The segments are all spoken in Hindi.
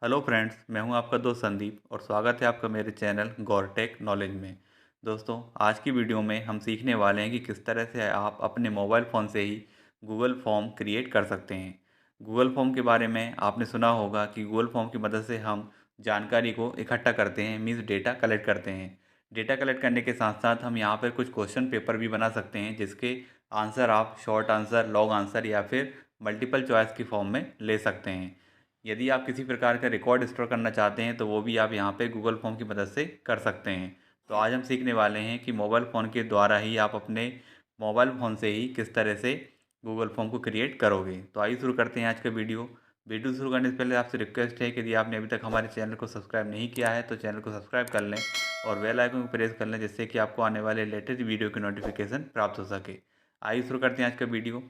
हेलो फ्रेंड्स, मैं हूं आपका दोस्त संदीप और स्वागत है आपका मेरे चैनल गौरटेक नॉलेज में। दोस्तों, आज की वीडियो में हम सीखने वाले हैं कि किस तरह से आप अपने मोबाइल फ़ोन से ही गूगल फॉर्म क्रिएट कर सकते हैं। गूगल फॉर्म के बारे में आपने सुना होगा कि गूगल फॉर्म की मदद से हम जानकारी को इकट्ठा करते हैं, मीन्स डेटा कलेक्ट करते हैं। डेटा कलेक्ट करने के साथ साथ हम यहाँ पर कुछ क्वेश्चन पेपर भी बना सकते हैं, जिसके आंसर आप शॉर्ट आंसर, लॉन्ग आंसर या फिर मल्टीपल चॉइस की फॉर्म में ले सकते हैं। यदि आप किसी प्रकार का रिकॉर्ड स्टोर करना चाहते हैं तो वो भी आप यहाँ पे गूगल फॉर्म की मदद से कर सकते हैं। तो आज हम सीखने वाले हैं कि मोबाइल फ़ोन के द्वारा ही आप अपने मोबाइल फ़ोन से ही किस तरह से गूगल फॉर्म को क्रिएट करोगे। तो आइए शुरू करते हैं आज का वीडियो शुरू करने से पहले आपसे रिक्वेस्ट है कि यदि आपने अभी तक हमारे चैनल को सब्सक्राइब नहीं किया है तो चैनल को सब्सक्राइब कर लें और बेल आइकन को प्रेस कर लें, जिससे कि आपको आने वाले लेटेस्ट वीडियो की नोटिफिकेशन प्राप्त हो सके। आइए शुरू करते हैं आज का वीडियो।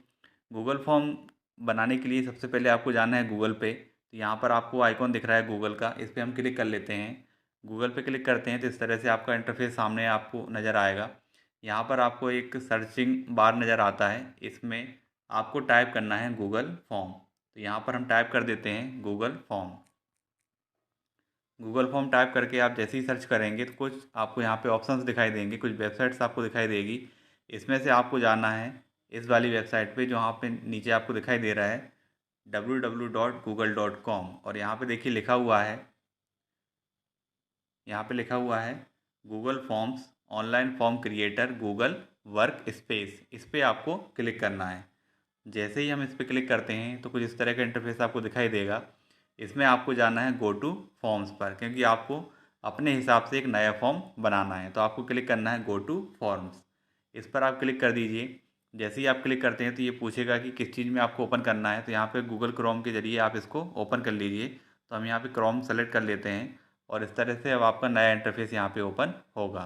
गूगल फॉर्म बनाने के लिए सबसे पहले आपको जाना है गूगल पे। तो यहाँ पर आपको आइकॉन दिख रहा है गूगल का, इस पर हम क्लिक कर लेते हैं। गूगल पे क्लिक करते हैं तो इस तरह से आपका इंटरफेस सामने आपको नज़र आएगा। यहाँ पर आपको एक सर्चिंग बार नज़र आता है, इसमें आपको टाइप करना है गूगल फॉर्म। तो यहाँ पर हम टाइप कर देते हैं Google form. Google form type करके आप जैसे ही सर्च करेंगे तो कुछ आपको यहाँ पे ऑप्शंस दिखाई देंगे, कुछ वेबसाइट्स आपको दिखाई देगी। इसमें से आपको जाना है इस वाली वेबसाइट पे, जो यहाँ पे नीचे आपको दिखाई दे रहा है www.google.com। और यहाँ पे देखिए लिखा हुआ है, यहाँ पे लिखा हुआ है Google forms online form creator Google work space. इस पर आपको क्लिक करना है। जैसे ही हम इस पर क्लिक करते हैं तो कुछ इस तरह का इंटरफेस आपको दिखाई देगा। इसमें आपको जाना है गो टू फॉर्म्स पर, क्योंकि आपको अपने हिसाब से एक नया फॉर्म बनाना है। तो आपको क्लिक करना है गो टू फॉर्म्स। इस पर आप क्लिक कर दीजिए। जैसे ही आप क्लिक करते हैं तो ये पूछेगा कि किस चीज़ में आपको ओपन करना है। तो यहाँ पे गूगल क्रोम के ज़रिए आप इसको ओपन कर लीजिए। तो हम यहाँ पे क्रोम सेलेक्ट कर लेते हैं और इस तरह से अब आपका नया इंटरफेस यहाँ पे ओपन होगा।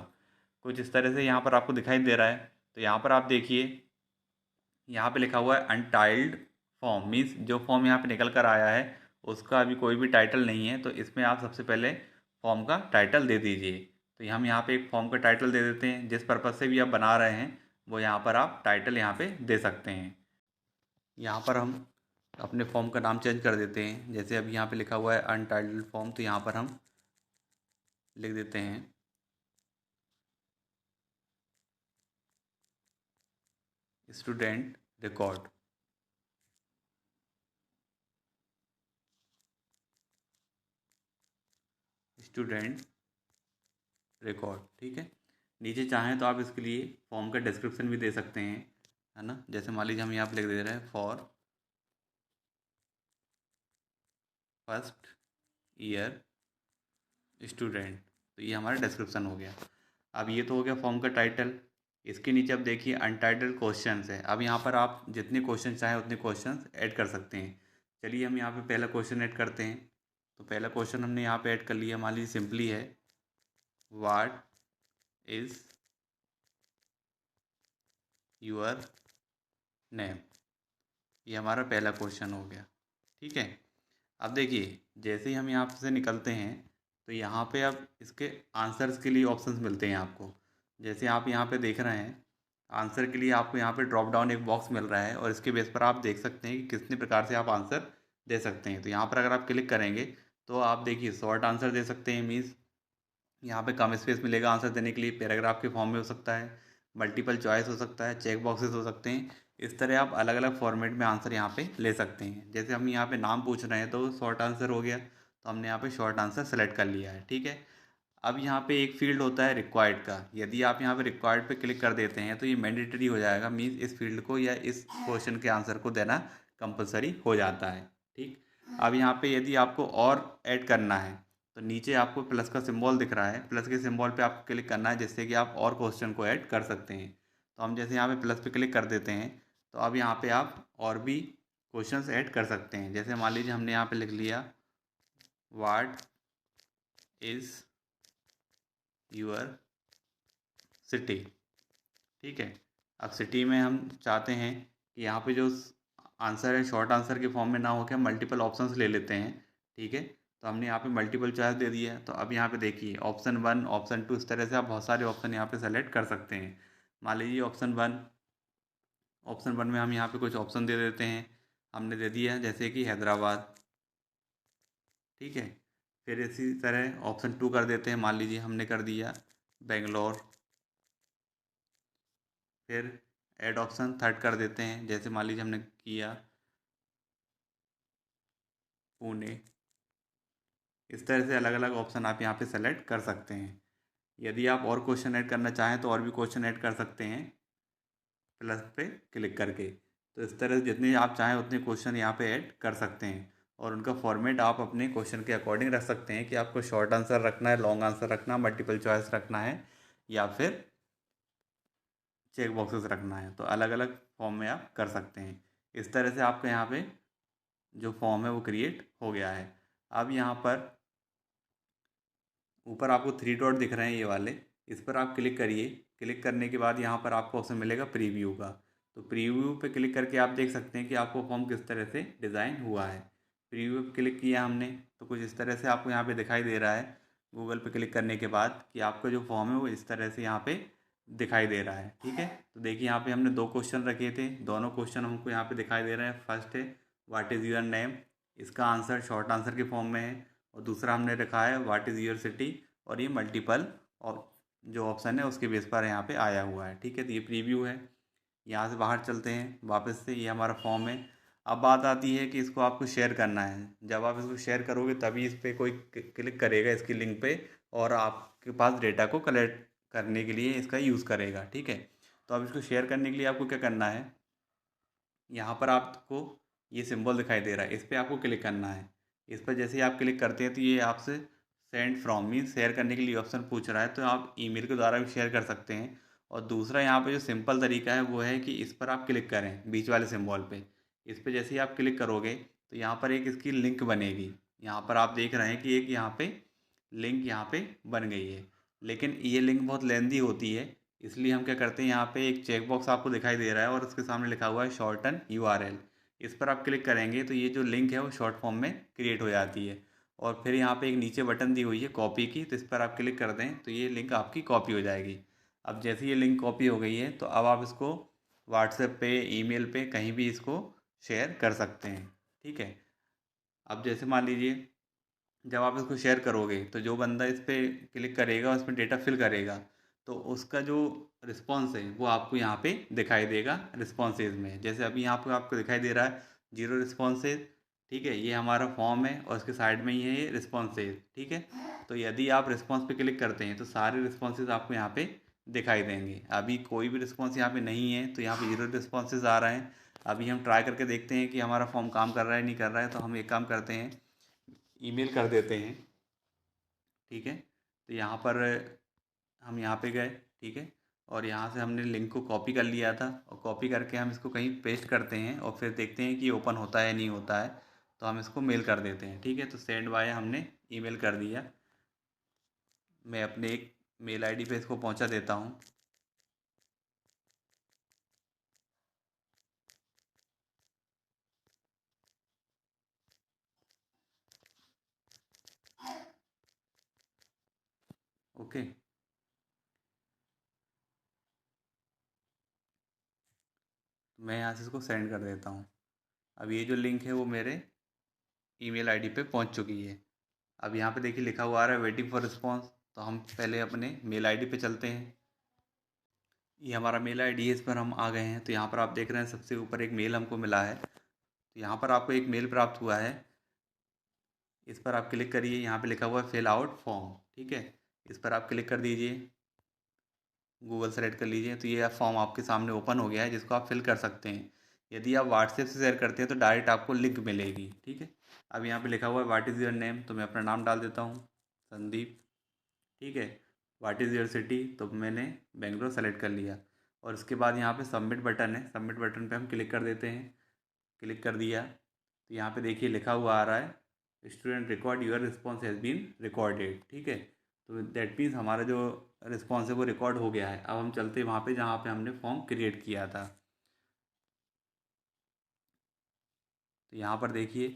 कुछ इस तरह से यहाँ पर आपको दिखाई दे रहा है। तो यहाँ पर आप देखिए, यहाँ पे लिखा हुआ है अनटाइल्ड फॉर्म, मीन्स जो फॉर्म यहाँ पे निकल कर आया है उसका अभी कोई भी टाइटल नहीं है। तो इसमें आप सबसे पहले फॉर्म का टाइटल दे दीजिए। तो हम यहाँ पे एक फॉर्म का टाइटल दे देते हैं, जिस पर्पज़ से भी आप बना रहे हैं वो यहाँ पर आप टाइटल यहाँ पे दे सकते हैं। यहाँ पर हम अपने फॉर्म का नाम चेंज कर देते हैं। जैसे अभी यहाँ पे लिखा हुआ है अनटाइटल्ड फॉर्म, तो यहाँ पर हम लिख देते हैं स्टूडेंट रिकॉर्ड। स्टूडेंट रिकॉर्ड, ठीक है। नीचे चाहें तो आप इसके लिए फॉर्म का डिस्क्रिप्शन भी दे सकते हैं, है ना। जैसे मान लीजिए हम यहाँ पे लिख दे रहे हैं फॉर फर्स्ट ईयर स्टूडेंट। तो ये हमारा डिस्क्रिप्शन हो गया। अब ये तो हो गया फॉर्म का टाइटल। इसके नीचे अब देखिए अनटाइटल्ड क्वेश्चंस है। अब यहाँ पर आप जितने क्वेश्चन चाहें उतने क्वेश्चंस ऐड कर सकते हैं। चलिए हम यहाँ पे पहला क्वेश्चन ऐड करते हैं। तो पहला क्वेश्चन हमने यहाँ पे ऐड कर लिया। मान लीजिए सिंपली है, व्हाट इज़ योर नेम। ये हमारा पहला क्वेश्चन हो गया, ठीक है। अब देखिए जैसे ही हम यहाँ से निकलते हैं तो यहाँ पे अब इसके आंसर्स के लिए ऑप्शंस मिलते हैं आपको। जैसे आप यहाँ पे देख रहे हैं, आंसर के लिए आपको यहाँ पे ड्रॉप डाउन एक बॉक्स मिल रहा है और इसके बेस पर आप देख सकते हैं कि कितने प्रकार से आप आंसर दे सकते हैं। तो यहाँ पर अगर आप क्लिक करेंगे तो आप देखिए शॉर्ट आंसर दे सकते हैं, मीन्स यहाँ पे कम स्पेस मिलेगा आंसर देने के लिए। पैराग्राफ के फॉर्म में हो सकता है, मल्टीपल चॉइस हो सकता है, चेक बॉक्सेस हो सकते हैं। इस तरह आप अलग अलग फॉर्मेट में आंसर यहाँ पे ले सकते हैं। जैसे हम यहाँ पे नाम पूछ रहे हैं तो शॉर्ट आंसर हो गया, तो हमने यहाँ पे शॉर्ट आंसर सेलेक्ट कर लिया है, ठीक है। अब यहाँ पे एक फील्ड होता है रिक्वायर्ड का। यदि आप यहाँ पे रिक्वायर्ड पे क्लिक कर देते हैं तो ये मैंडेटरी हो जाएगा, मीन्स इस फील्ड को या इस क्वेश्चन के आंसर को देना कंपलसरी हो जाता है, ठीक। अब यहाँ पे यदि आपको और ऐड करना है तो नीचे आपको प्लस का सिंबल दिख रहा है, प्लस के सिंबल पे आपको क्लिक करना है, जिससे कि आप और क्वेश्चन को ऐड कर सकते हैं। तो हम जैसे यहाँ पे प्लस पे क्लिक कर देते हैं तो अब यहाँ पे आप और भी क्वेश्चंस ऐड कर सकते हैं। जैसे मान लीजिए हमने यहाँ पे लिख लिया व्हाट इज़ योर सिटी, ठीक है। अब सिटी में हम चाहते हैं कि यहाँ पे जो आंसर है शॉर्ट आंसर के फॉर्म में ना होकर मल्टीपल ऑप्शंस ले लेते हैं, ठीक है। तो हमने यहाँ पे मल्टीपल चॉइस दे दिया है। तो अब यहाँ पे देखिए ऑप्शन 1, ऑप्शन 2, इस तरह से आप बहुत सारे ऑप्शन यहाँ पे सेलेक्ट कर सकते हैं। मान लीजिए ऑप्शन वन में हम यहाँ पे कुछ ऑप्शन दे देते हैं। हमने दे दिया है जैसे कि हैदराबाद, ठीक है। फिर इसी तरह ऑप्शन 2 कर देते हैं, मान लीजिए हमने कर दिया बेंगलोर। फिर ऐड ऑप्शन थर्ड कर देते हैं, जैसे मान लीजिए हमने किया पुणे। इस तरह से अलग अलग ऑप्शन आप यहाँ पे सेलेक्ट कर सकते हैं। यदि आप और क्वेश्चन ऐड करना चाहें तो और भी क्वेश्चन ऐड कर सकते हैं प्लस पे क्लिक करके। तो इस तरह से जितने आप चाहें उतने क्वेश्चन यहाँ पे ऐड कर सकते हैं, और उनका फॉर्मेट आप अपने क्वेश्चन के अकॉर्डिंग रख सकते हैं कि आपको शॉर्ट आंसर रखना है, लॉन्ग आंसर रखना है, मल्टीपल चॉइस रखना है, या फिर चेक बॉक्सेस रखना है। तो अलग अलग फॉर्म में आप कर सकते हैं। इस तरह से आपका यहाँ पे जो फॉर्म है वो क्रिएट हो गया है। अब यहाँ पर ऊपर आपको 3 डॉट दिख रहे हैं ये वाले, इस पर आप क्लिक करिए। क्लिक करने के बाद यहाँ पर आपको ऑप्शन मिलेगा प्रीव्यू का। तो प्रीव्यू पे क्लिक करके आप देख सकते हैं कि आपको फॉर्म किस तरह से डिज़ाइन हुआ है। प्रीव्यू पे क्लिक किया हमने तो कुछ इस तरह से आपको यहाँ पे दिखाई दे रहा है। गूगल पे क्लिक करने के बाद कि आपका जो फॉर्म है वो इस तरह से यहाँ पे दिखाई दे रहा है। ठीक है, तो देखिए यहाँ पे हमने 2 क्वेश्चन रखे थे, दोनों क्वेश्चन हमको यहाँ पे दिखाई दे रहे हैं। फर्स्ट है व्हाट इज़ योर नेम, इसका आंसर शॉर्ट आंसर के फॉर्म में है। और दूसरा हमने रखा है व्हाट इज़ योर सिटी, और ये मल्टीपल और जो ऑप्शन है उसके बेस पर यहाँ पे आया हुआ है। ठीक है, तो ये प्रीव्यू है। यहाँ से बाहर चलते हैं वापस से, ये हमारा फॉर्म है। अब बात आती है कि इसको आपको शेयर करना है। जब आप इसको शेयर करोगे तभी इस पर कोई क्लिक करेगा इसकी लिंक पे, और आपके पास डेटा को कलेक्ट करने के लिए इसका यूज़ करेगा। ठीक है, तो अब इसको शेयर करने के लिए आपको क्या करना है, यहाँ पर आपको ये सिंबल दिखाई दे रहा है, इस पर आपको क्लिक करना है। इस पर जैसे ही आप क्लिक करते हैं तो ये आपसे सेंड फ्रॉम मीन शेयर करने के लिए ऑप्शन पूछ रहा है, तो आप ईमेल के द्वारा भी शेयर कर सकते हैं। और दूसरा यहाँ पे जो सिंपल तरीका है वो है कि इस पर आप क्लिक करें बीच वाले सिंबल पे। इस पर जैसे ही आप क्लिक करोगे तो यहाँ पर एक इसकी लिंक बनेगी। यहाँ पर आप देख रहे हैं कि एक यहाँ पे लिंक यहाँ पे बन गई है, लेकिन ये लिंक बहुत लेंदी होती है। इसलिए हम क्या करते हैं, यहाँ पे एक चेक बॉक्स आपको दिखाई दे रहा है और उसके सामने लिखा हुआ है शॉर्टन यूआरएल। इस पर आप क्लिक करेंगे तो ये जो लिंक है वो शॉर्ट फॉर्म में क्रिएट हो जाती है। और फिर यहाँ पे एक नीचे बटन दी हुई है कॉपी की, तो इस पर आप क्लिक कर दें तो ये लिंक आपकी कॉपी हो जाएगी। अब जैसे ये लिंक कॉपी हो गई है तो अब आप इसको व्हाट्सएप पे, ईमेल पे, कहीं भी इसको शेयर कर सकते हैं। ठीक है, अब जैसे मान लीजिए जब आप इसको शेयर करोगे तो जो बंदा इस पर क्लिक करेगा, उसमें डेटा फिल करेगा, तो उसका जो रिस्पॉन्स है वो आपको यहाँ पे दिखाई देगा रिस्पॉन्सेज में। जैसे अभी यहाँ पे आपको दिखाई दे रहा है 0 रिस्पॉन्सेज। ठीक है, ये हमारा फॉर्म है और इसके साइड में ही है ये रिस्पॉन्सेज। ठीक है, तो यदि आप रिस्पॉन्स पे क्लिक करते हैं तो सारे रिस्पॉन्सेज आपको यहाँ पे दिखाई देंगे। अभी कोई भी रिस्पॉन्स यहाँ पे नहीं है तो यहाँ पे 0 रिस्पॉन्सेज आ रहे हैं। अभी हम ट्राई करके देखते हैं कि हमारा फॉर्म काम कर रहा है नहीं कर रहा है। तो हम एक काम करते हैं, ईमेल कर देते हैं। ठीक है, तो यहाँ पर हम यहाँ पे गए। ठीक है, और यहाँ से हमने लिंक को कॉपी कर लिया था, और कॉपी करके हम इसको कहीं पेस्ट करते हैं और फिर देखते हैं कि ओपन होता है नहीं होता है। तो हम इसको मेल कर देते हैं। ठीक है, तो सेंड बाय हमने ईमेल कर दिया। मैं अपने एक मेल आईडी पे इसको पहुँचा देता हूँ। ओके, मैं यहाँ से इसको सेंड कर देता हूँ। अब ये जो लिंक है वो मेरे ईमेल आईडी पे पहुँच चुकी है। अब यहाँ पे देखिए लिखा हुआ आ रहा है वेटिंग फॉर रिस्पॉन्स। तो हम पहले अपने मेल आईडी पे चलते हैं। ये हमारा मेल आईडी है, इस पर हम आ गए हैं। तो यहाँ पर आप देख रहे हैं सबसे ऊपर एक मेल हमको मिला है। तो यहाँ पर आपको एक मेल प्राप्त हुआ है, इस पर आप क्लिक करिए। यहाँ पे लिखा हुआ है फिल आउट फॉर्म। ठीक है, इस पर आप क्लिक कर दीजिए, गूगल सेलेक्ट कर लीजिए। तो ये फॉर्म आपके सामने ओपन हो गया है जिसको आप फिल कर सकते हैं। यदि आप व्हाट्सएप से शेयर करते हैं तो डायरेक्ट आपको लिंक मिलेगी। ठीक है, अब यहाँ पे लिखा हुआ है व्हाट इज़ योर नेम, तो मैं अपना नाम डाल देता हूँ, संदीप। ठीक है, व्हाट इज़ योर सिटी, तो मैंने बेंगलोर सेलेक्ट कर लिया। और उसके बाद यहाँ पे सबमिट बटन है, सबमिट बटन पे हम क्लिक कर देते हैं। क्लिक कर दिया तो यहाँ पे देखिए लिखा हुआ आ रहा है student record your response has been recorded. ठीक है, तो दैट मीन्स हमारा जो रिस्पॉन्स है वो रिकॉर्ड हो गया है। अब हम चलते हैं वहाँ पे जहाँ पे हमने फॉर्म क्रिएट किया था। तो यहाँ पर देखिए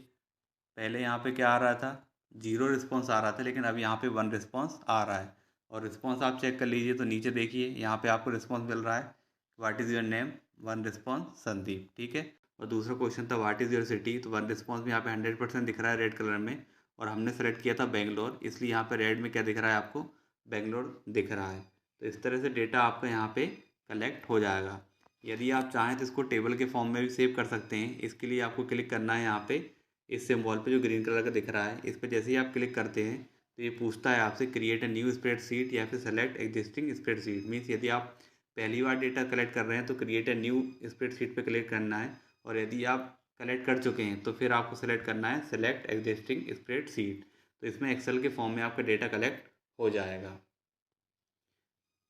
पहले यहाँ पे क्या आ रहा था, 0 रिस्पॉन्स आ रहा था, लेकिन अब यहाँ पे 1 रिस्पॉन्स आ रहा है। और रिस्पॉन्स आप चेक कर लीजिए तो नीचे देखिए यहाँ पे आपको रिस्पॉन्स मिल रहा है what is your name, 1 response Sandeep. ठीक है, और दूसरा क्वेश्चन था व्हाट इज़ योर सिटी, तो 1 रिस्पॉन्स भी यहाँ पे 100% दिख रहा है रेड कलर में। और हमने सेलेक्ट किया था बेंगलोर, इसलिए यहाँ पे रेड में क्या दिख रहा है आपको, बेंगलोर दिख रहा है। तो इस तरह से डेटा आपका यहाँ पे कलेक्ट हो जाएगा। यदि आप चाहें तो इसको टेबल के फॉर्म में भी सेव कर सकते हैं। इसके लिए आपको क्लिक करना है यहाँ पे इस सिंबल पे जो ग्रीन कलर का दिख रहा है, इस पर जैसे ही आप क्लिक करते हैं तो ये पूछता है आपसे क्रिएट अ न्यू स्प्रेडशीट या फिर सेलेक्ट एग्जिस्टिंग स्प्रेडशीट। मीन्स यदि आप पहली बार डेटा कलेक्ट कर रहे हैं तो क्रिएट अ न्यू स्प्रेडशीट पे क्लिक करना है, और यदि आप कलेक्ट कर चुके हैं तो फिर आपको सेलेक्ट करना है सेलेक्ट एग्जिस्टिंग स्प्रेडशीट। तो इसमें एक्सेल के फॉर्म में आपका डेटा कलेक्ट हो जाएगा।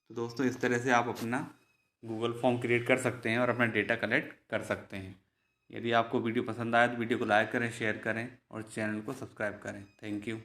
तो दोस्तों इस तरह से आप अपना गूगल फॉर्म क्रिएट कर सकते हैं और अपना डेटा कलेक्ट कर सकते हैं। यदि आपको वीडियो पसंद आया तो वीडियो को लाइक करें, शेयर करें और चैनल को सब्सक्राइब करें। Thank you.